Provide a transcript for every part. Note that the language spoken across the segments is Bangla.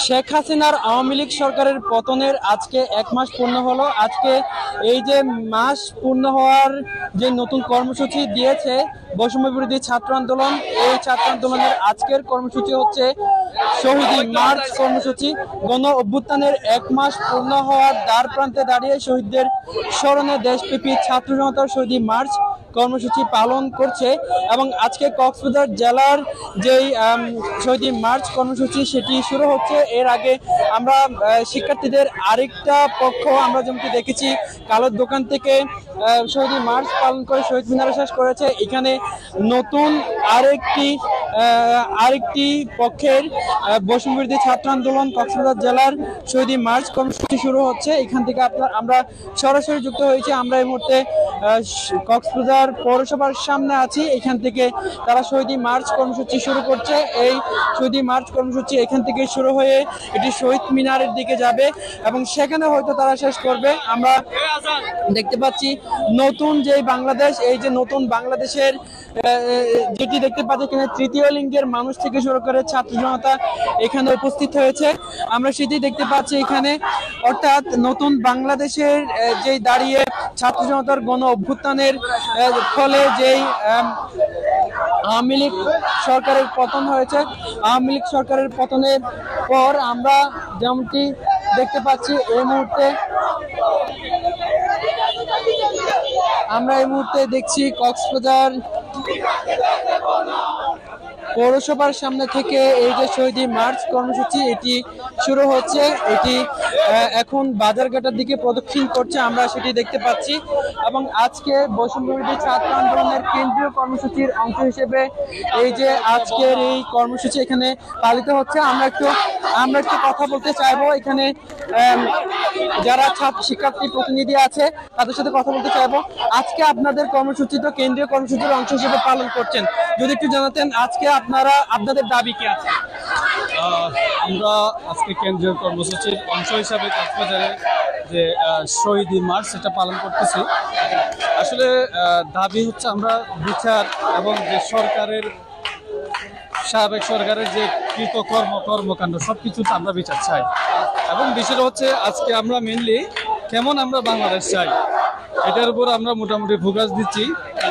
শেখ হাসিনার আওয়ামী লীগ সরকারের পতনের আজকে 1 মাস পূর্ণ হলো। আজকে এই যে মাস পূর্ণ হওয়ার যে নতুন কর্মসূচি দিয়েছে বৈষম্য বিরোধী ছাত্র আন্দোলন, এই ছাত্র আন্দোলনের আজকের কর্মসূচি হচ্ছে শহীদ মার্চ কর্মসূচি। গণ অভ্যুত্থানের 1 মাস পূর্ণ হওয়ার দ্বার প্রান্তে দাঁড়িয়ে শহীদদের স্মরণে দেশব্যাপী ছাত্র জনতার শহীদ মার্চ কর্মসূচি পালন করছে। এবং আজকে কক্সবাজার জেলার যেই শহীদ মার্চ কর্মসূচি সেটি শুরু হচ্ছে। এর আগে আমরা শিক্ষার্থীদের আরেকটা পক্ষ আমরা যেমন দেখেছি কালোর দোকান থেকে শহীদ মার্চ পালন করে শহীদ মিনারে শেষ করেছে। এখানে নতুন আরেকটি পক্ষের বৈষম্য বিরোধী ছাত্র আন্দোলন কক্সবাজার জেলার শহীদ মার্চ কর্মসূচি শুরু হচ্ছে। এখান থেকে আমরা সরাসরি যুক্ত হয়েছি। আমরা এই মুহূর্তে কক্সবাজার পৌরসভার সামনে আছি। এখান থেকে তারা শহীদ মার্চ কর্মসূচি শুরু করছে। এই শহীদ মার্চ কর্মসূচি এখান থেকে শুরু হয়ে এটি শহীদ মিনারের দিকে যাবে এবং সেখানে হয়তো তারা শেষ করবে। আমরা দেখতে পাচ্ছি নতুন যে বাংলাদেশ, এই যে নতুন বাংলাদেশের যেটি দেখতে পাচ্ছি এখানে তৃতীয় লিঙ্গের মানুষ থেকে শুরু করে ছাত্র জনতা এখানে উপস্থিত হয়েছে। আমরা সেটি দেখতে পাচ্ছি এখানে, অর্থাৎ নতুন বাংলাদেশের যেই দাঁড়িয়ে ছাত্র জনতার গণ অভ্যুত্থানের ফলে যেই আওয়ামী লীগ সরকারের পতন হয়েছে, আওয়ামী লীগ সরকারের পতনের পর আমরা যেমনটি দেখতে পাচ্ছি আমরা এই মুহূর্তে দেখছি কক্সবাজার পৌরসভার সামনে থেকে এই যে শহীদ মার্চ কর্মসূচি এটি শুরু হচ্ছে। এটি এখন বাজারঘাটের দিকে প্রদক্ষিণ করছে, আমরা সেটি দেখতে পাচ্ছি। এবং আজকে বৈষম্য বিরোধী ছাত্র আন্দোলনের কেন্দ্রীয় কর্মসূচির অংশ হিসেবে এই যে আজকের এই কর্মসূচি এখানে পালিত হচ্ছে। আমরা একটু কথা বলতে চাইবো, এখানে যারা শিক্ষার্থী প্রতিনিধি আছে তাদের সাথে কথা বলতে চাইবো। আজকে আপনাদের কর্মসূচি তো কেন্দ্রীয় কর্মসূচির অংশ হিসেবে পালন করছেন, যদি একটু জানাতেন আজকে আপনাদের দাবি কি আছে? আমরা আজকে কেন্দ্রীয় কর্মসূচির অংশ হিসাবে কক্সবাজারে যে শহীদ মার্চ সেটা পালন করতেছি। আসলে দাবি হচ্ছে আমরা বিচার এবং যে সাবেক সরকারের যে কর্মকাণ্ড সবকিছুতে আমরা বিচার চাই। এবং বিষয়টা হচ্ছে আজকে আমরা মেনলি কেমন আমরা বাংলাদেশ চাই এটার উপর আমরা মোটামুটি ফোকাস দিচ্ছি।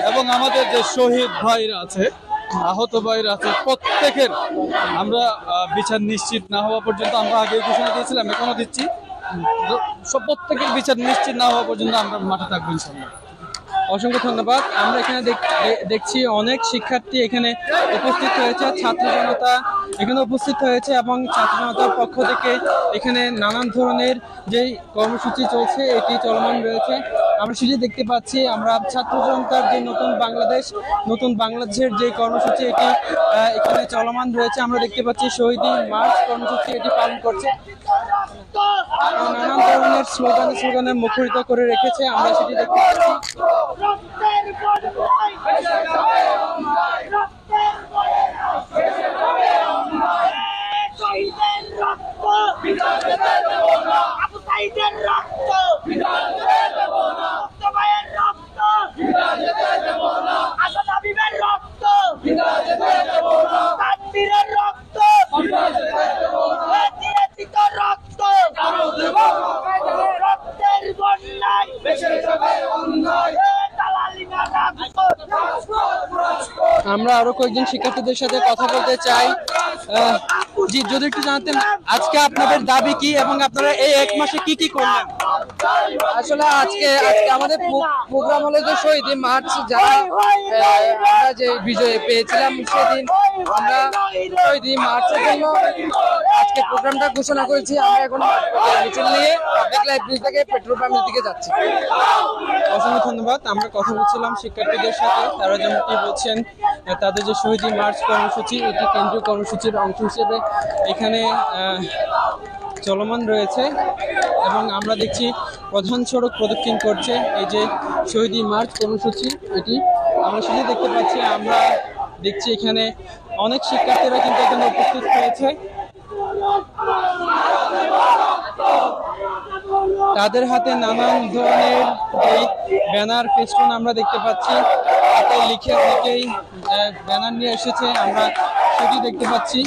এবং আমাদের যে শহীদ ভাইরা আছে, আহত ভাইরা আছে, প্রত্যেকের আমরা বিচার নিশ্চিত না হওয়া পর্যন্ত, আমরা আগে ঘোষণা দিয়েছিলাম এখনো দিচ্ছি, প্রত্যেকের বিচার নিশ্চিত না হওয়া পর্যন্ত আমরা মাঠে থাকবো ইনশাল্লাহ। অসংখ্য ধন্যবাদ। আমরা এখানে দেখছি অনেক শিক্ষার্থী এখানে উপস্থিত হয়েছে, ছাত্র জনতা এখানে উপস্থিত হয়েছে এবং ছাত্র জনতার পক্ষ থেকে এখানে নানান ধরনের যেই কর্মসূচি চলছে এটি চলমান রয়েছে। আমরা সেটি দেখতে পাচ্ছি। আমরা ছাত্র জনতার যে নতুন বাংলাদেশের যে কর্মসূচি এটি এখানে চলমান রয়েছে। আমরা দেখতে পাচ্ছি শহীদ মার্চ কর্মসূচি এটি পালন করছে, নানান ধরনের স্লোগানে মুখরিত করে রেখেছে, আমরা সেটি দেখতে পাচ্ছি। আমরা আরো কয়েকজন শিক্ষার্থীদের সাথে কথা বলতে চাই। জি, যদি একটু জানাতেন আজকে আপনাদের দাবি কি এবং আপনারা এই 1 মাসে কি কি করলেন? আসলে আজকে আমাদের প্রোগ্রাম হলো যে শহীদ মার্চ, যারা আমরা যে বিজয় পেয়েছিলাম সেদিন আমরা শহীদ মার্চের জন্য আজকে প্রোগ্রামটা ঘোষণা করেছি। আমরা এখন মিছিল নিয়ে পাবলিক লাইব্রেরি থেকে পেট্রোল পাম্পের দিকে যাচ্ছি। অসংখ্য ধন্যবাদ। আমরা কথা বলছিলাম শিক্ষার্থীদের সাথে, তারা যেমনটি বলছেন তাদের যে শহীদ মার্চ কর্মসূচি এটি কেন্দ্রীয় কর্মসূচির অংশ হিসেবে এখানে চলমান রয়েছে। এবং আমরা দেখছি প্রধান সড়ক প্রদক্ষিণ করছে এই যে শহীদ মার্চ কর্মসূচি এটি, আমরা সেটি দেখতে পাচ্ছি। আমরা দেখছি এখানে অনেক শিক্ষার্থীরা কিন্তু এখানে উপস্থিত হয়েছে, তাদের হাতে নানান ধরনের এই ব্যানার ফেস্টুন আমরা দেখতে পাচ্ছি, হাতে লিখে অনেকেই ব্যানার নিয়ে এসেছে। আমরা সেটি দেখতে পাচ্ছি।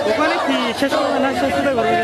ওখানে কি শেষ করবে না, শেষ করে করবে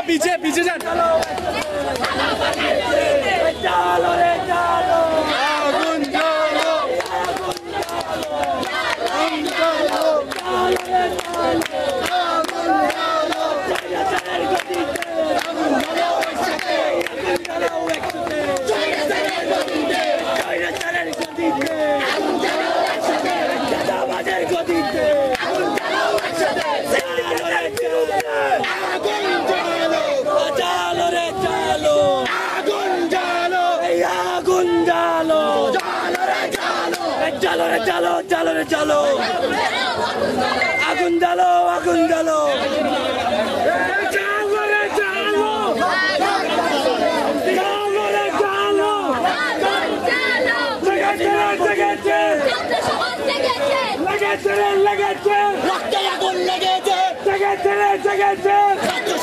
পিছে পিছে যান। আগুন চালো চালো রে চালো, আগুন জ্বালো আগুন জ্বালো, চালো রে চালো, চালো রে চালো, লেগেছে লেগেছে লেগেছে রে লেগেছে, রক্তে আগুন লেগেছে, লেগেছে রে লেগেছে,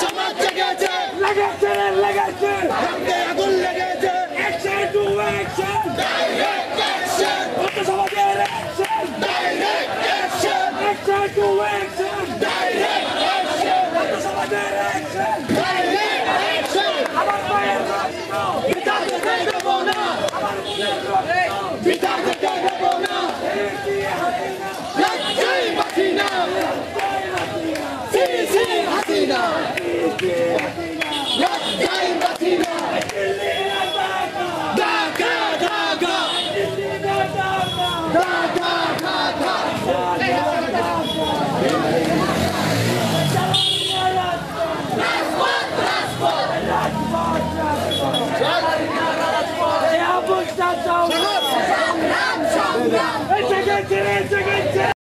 সমাজ লেগেছে, লেগেছে রে লেগেছে।